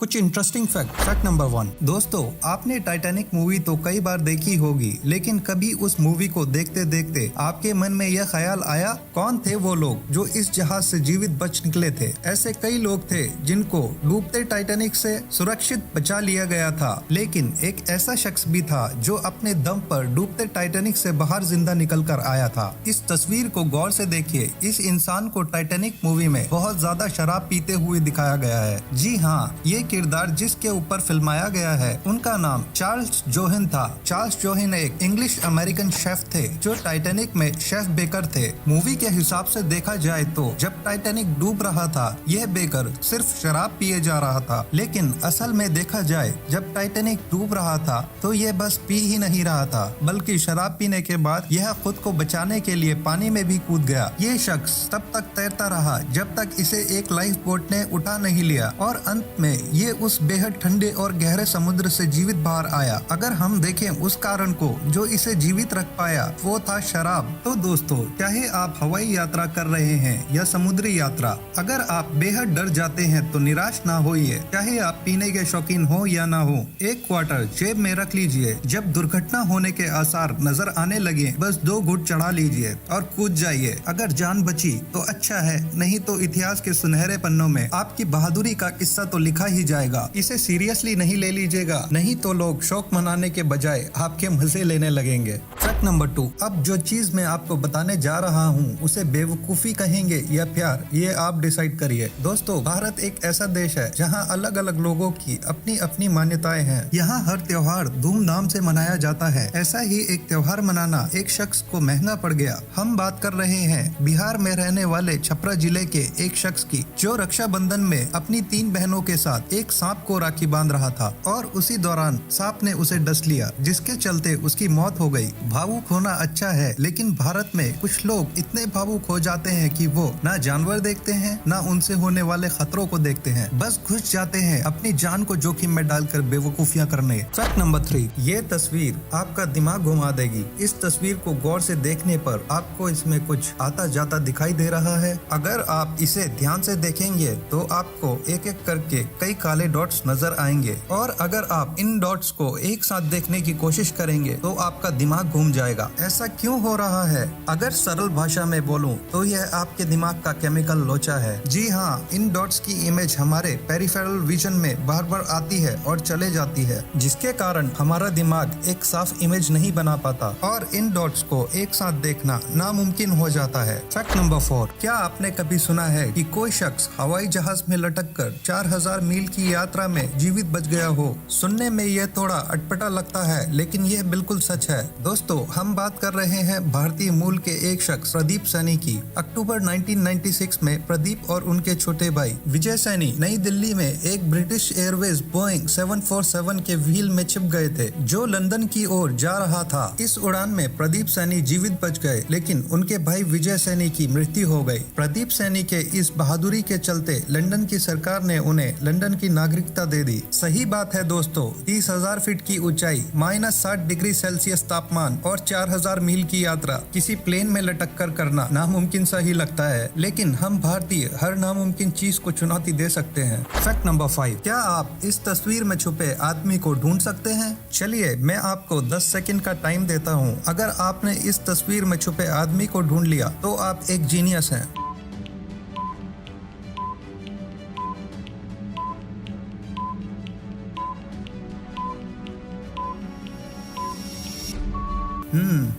कुछ interesting fact number 1। दोस्तों, आपने टाइटैनिक मूवी तो कई बार देखी होगी, लेकिन कभी उस मूवी को देखते देखते आपके मन में यह ख्याल आया, कौन थे वो लोग जो इस जहाज से जीवित बच निकले थे? ऐसे कई लोग थे जिनको डूबते टाइटैनिक से सुरक्षित बचा लिया गया था, लेकिन एक ऐसा शख्स भी था जो अपने दम पर डूबते टाइटैनिक से बाहर जिंदा निकल कर आया था। इस तस्वीर को गौर से देखिए। इस इंसान को टाइटैनिक मूवी में बहुत ज्यादा शराब पीते हुए दिखाया गया है। जी हाँ, ये किरदार जिसके ऊपर फिल्माया गया है उनका नाम चार्ल्स जोहन था। चार्ल्स जोहन एक इंग्लिश अमेरिकन शेफ थे जो टाइटैनिक में शेफ बेकर थे। मूवी के हिसाब से देखा जाए तो जब टाइटैनिक डूब रहा था यह बेकर सिर्फ शराब पिए जा रहा था, लेकिन असल में देखा जाए जब टाइटैनिक डूब रहा था तो यह बस पी ही नहीं रहा था, बल्कि शराब पीने के बाद यह खुद को बचाने के लिए पानी में भी कूद गया। ये शख्स तब तक तैरता रहा जब तक इसे एक लाइफ बोट ने उठा नहीं लिया और अंत में ये उस बेहद ठंडे और गहरे समुद्र से जीवित बाहर आया। अगर हम देखें उस कारण को जो इसे जीवित रख पाया वो था शराब। तो दोस्तों, चाहे आप हवाई यात्रा कर रहे हैं या समुद्री यात्रा, अगर आप बेहद डर जाते हैं तो निराश ना होइए। चाहे आप पीने के शौकीन हो या ना हो, एक क्वार्टर जेब में रख लीजिए। जब दुर्घटना होने के आसार नजर आने लगे बस 2 घुट चढ़ा लीजिए और कूद जाइए। अगर जान बची तो अच्छा है, नहीं तो इतिहास के सुनहरे पन्नों में आपकी बहादुरी का किस्सा तो लिखा ही जाएगा। इसे सीरियसली नहीं ले लीजिएगा, नहीं तो लोग शौक मनाने के बजाय आपके मजे लेने लगेंगे। Fact number 2। अब जो चीज मैं आपको बताने जा रहा हूँ उसे बेवकूफी कहेंगे या प्यार, ये आप डिसाइड करिए। दोस्तों, भारत एक ऐसा देश है जहाँ अलग अलग लोगों की अपनी अपनी मान्यताएं हैं। यहाँ हर त्योहार धूमधाम से मनाया जाता है। ऐसा ही एक त्योहार मनाना एक शख्स को महंगा पड़ गया। हम बात कर रहे हैं बिहार में रहने वाले छपरा जिले के एक शख्स की, जो रक्षाबंधन में अपनी 3 बहनों के साथ एक सांप को राखी बांध रहा था और उसी दौरान सांप ने उसे डस लिया, जिसके चलते उसकी मौत हो गई। भावुक होना अच्छा है, लेकिन भारत में कुछ लोग इतने भावुक हो जाते हैं कि वो ना जानवर देखते हैं ना उनसे होने वाले खतरों को देखते हैं, बस घुस जाते हैं अपनी जान को जोखिम में डालकर बेवकूफियां करने। Fact number 3। ये तस्वीर आपका दिमाग घुमा देगी। इस तस्वीर को गौर से देखने पर आपको इसमें कुछ आता जाता दिखाई दे रहा है। अगर आप इसे ध्यान से देखेंगे तो आपको एक एक करके कई काले डॉट्स नजर आएंगे, और अगर आप इन डॉट्स को एक साथ देखने की कोशिश करेंगे तो आपका दिमाग घूम जाएगा। ऐसा क्यों हो रहा है? अगर सरल भाषा में बोलूं तो यह आपके दिमाग का केमिकल लोचा है। जी हाँ, इन डॉट्स की इमेज हमारे पेरिफेरल विजन में बार बार आती है और चले जाती है, जिसके कारण हमारा दिमाग एक साफ इमेज नहीं बना पाता और इन डॉट्स को एक साथ देखना नामुमकिन हो जाता है। Fact number 4। क्या आपने कभी सुना है कि कोई शख्स हवाई जहाज में लटक कर 4000 मील की यात्रा में जीवित बच गया हो? सुनने में यह थोड़ा अटपटा लगता है, लेकिन यह बिल्कुल सच है। दोस्तों, हम बात कर रहे हैं भारतीय मूल के एक शख्स प्रदीप सैनी की। अक्टूबर 1996 में प्रदीप और उनके छोटे भाई विजय सैनी नई दिल्ली में एक ब्रिटिश एयरवेज बोइंग 747 के व्हील में छिप गए थे जो लंदन की ओर जा रहा था। इस उड़ान में प्रदीप सैनी जीवित बच गए, लेकिन उनके भाई विजय सैनी की मृत्यु हो गई। प्रदीप सैनी के इस बहादुरी के चलते लंदन की सरकार ने उन्हें लंदन की नागरिकता दे दी। सही बात है दोस्तों, 30,000 फीट की ऊंचाई, -60 डिग्री सेल्सियस तापमान और 4000 मील की यात्रा किसी प्लेन में लटक कर करना नामुमकिन सा ही लगता है, लेकिन हम भारतीय हर नामुमकिन चीज को चुनौती दे सकते हैं। Fact number 5। क्या आप इस तस्वीर में छुपे आदमी को ढूंढ सकते हैं? चलिए, मैं आपको 10 सेकंड का टाइम देता हूं। अगर आपने इस तस्वीर में छुपे आदमी को ढूंढ लिया तो आप एक जीनियस हैं।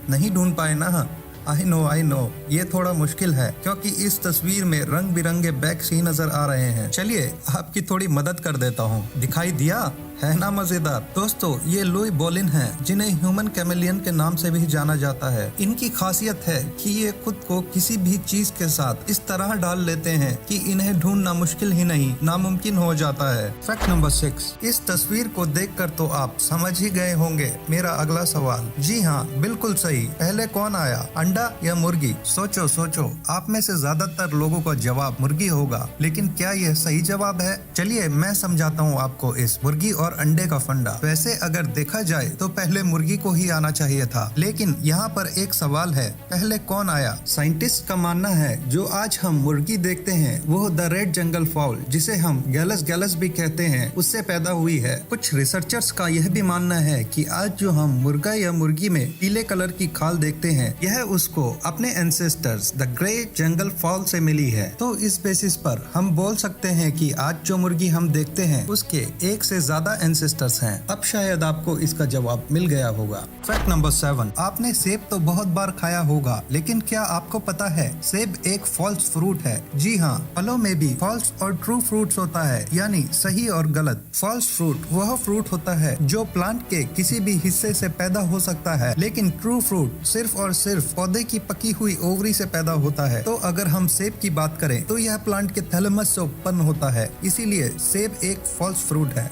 नहीं ढूंढ पाए ना? आई नो, ये थोड़ा मुश्किल है क्योंकि इस तस्वीर में रंग बिरंगे बैग ही नजर आ रहे हैं। चलिए, आपकी थोड़ी मदद कर देता हूँ। दिखाई दिया है ना मजेदार? दोस्तों, ये लुई बोलिन हैं, जिन्हें ह्यूमन कैमेलियन के नाम से भी जाना जाता है। इनकी खासियत है कि ये खुद को किसी भी चीज के साथ इस तरह डाल लेते हैं कि इन्हें ढूंढना मुश्किल ही नहीं नामुमकिन हो जाता है। Fact number 6। इस तस्वीर को देखकर तो आप समझ ही गए होंगे मेरा अगला सवाल। जी हाँ, बिल्कुल सही। पहले कौन आया, अंडा या मुर्गी? सोचो सोचो, आप में से ज्यादातर लोगों का जवाब मुर्गी होगा, लेकिन क्या यह सही जवाब है? चलिए मैं समझाता हूँ आपको इस मुर्गी और अंडे का फंडा। वैसे अगर देखा जाए तो पहले मुर्गी को ही आना चाहिए था, लेकिन यहाँ पर एक सवाल है, पहले कौन आया? साइंटिस्ट का मानना है जो आज हम मुर्गी देखते हैं वो द रेड जंगल फाउल, जिसे हम गैलस गैलस भी कहते हैं, उससे पैदा हुई है। कुछ रिसर्चर्स का यह भी मानना है कि आज जो हम मुर्गा या मुर्गी में पीले कलर की खाल देखते हैं, यह उसको अपने ancestors the great jungle foul से मिली है। तो इस बेसिस पर हम बोल सकते हैं कि आज जो मुर्गी हम देखते हैं उसके एक से ज्यादा एंसेस्टर्स हैं। अब शायद आपको इसका जवाब मिल गया होगा। फैक्ट नंबर 7, आपने सेब तो बहुत बार खाया होगा, लेकिन क्या आपको पता है सेब एक फॉल्स फ्रूट है? जी हाँ, फलों में भी फॉल्स और ट्रू फ्रूट्स होता है, यानी सही और गलत। फॉल्स फ्रूट वह फ्रूट होता है जो प्लांट के किसी भी हिस्से से पैदा हो सकता है, लेकिन ट्रू फ्रूट सिर्फ और सिर्फ पौधे की पकी हुई ओवरी से पैदा होता है। तो अगर हम सेब की बात करें तो यह प्लांट के थैलेमस से उत्पन्न होता है, इसीलिए सेब एक फॉल्स फ्रूट है।